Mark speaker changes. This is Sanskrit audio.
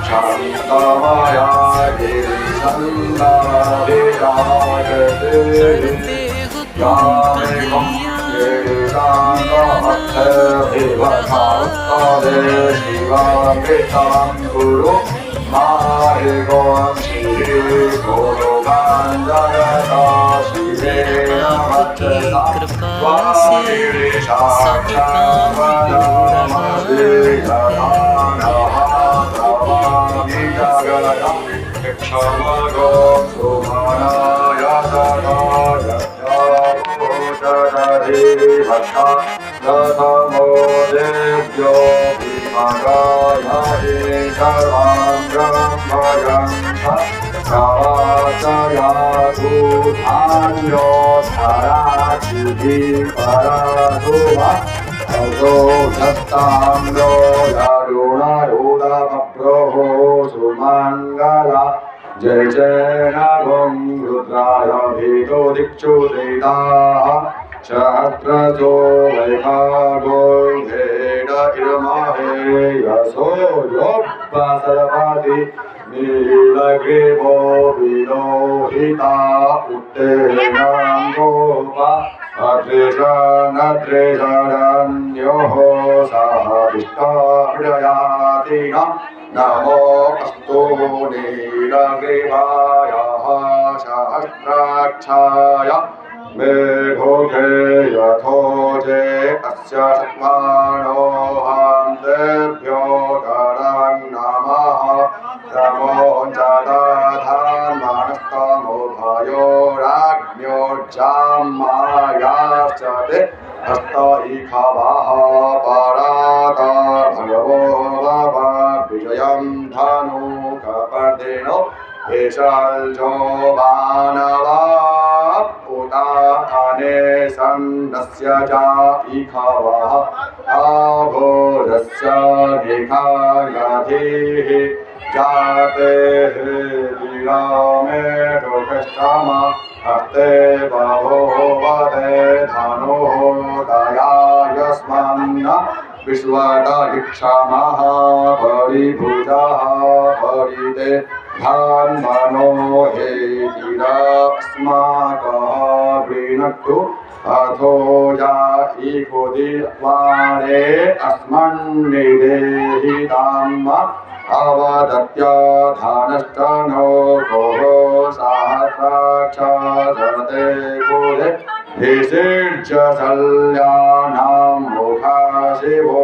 Speaker 1: शान्तमया गिरिशन्दाभिराजते यामेकं गिरिशान्तमर्थभिवधास्तदे शिवामृतां गुरु मारिगों श्रीगुरुगाञ्जनता शिवे नमः क्षमगो सुमनाय सदाधीभक्ता दशमो देव्यो विमगाय सर्वां ब्रह्मयन्ता प्रवाचयातु धान्यो धराचिति परशुभा अतो दत्ताम्रो यरुणरुदमप्रभो सुमङ्गला जय जय नभं रुद्राय भेदो दिक्षु देदाः सहस्रजो वैभागो भेद इरमहे यशो योऽप्पसरपति नीलग्रीवो विलोहिता उत्तेनां गोपा अत्रेशनत्रेशरण्योः सहविष्टाप्रयातिना नमो अस्तु नीलग्रीवाय सहस्राक्षाय मेघोघे यथोजे अस्य शक्मानो हन्तेभ्यो गणं नमः नमो जदाधान्मानस्तमो भयो राज्ञो जामायाश्चते हस्त इखवाः पराता भगवो बाबा विजयं धनुकपर्दिनो एषाल्जो बाणवा पुताने सन्नस्य जा इखवाः आघोरस्य निखागधिः जाते विरामे दुःखश्रमा हस्ते बभो वदे धनुः दयायस्मन्न विश्वदीक्षामः परिभुजः परिते धन्वनो हे गिरस्माकः वृणक्तु अथो या इखुदिवारे अस्मन्निदेहि धाम अवदत्य धनश्च नो गोः सहस्राक्षरते कुले विसृज्य शल्यानां मुखा शिवो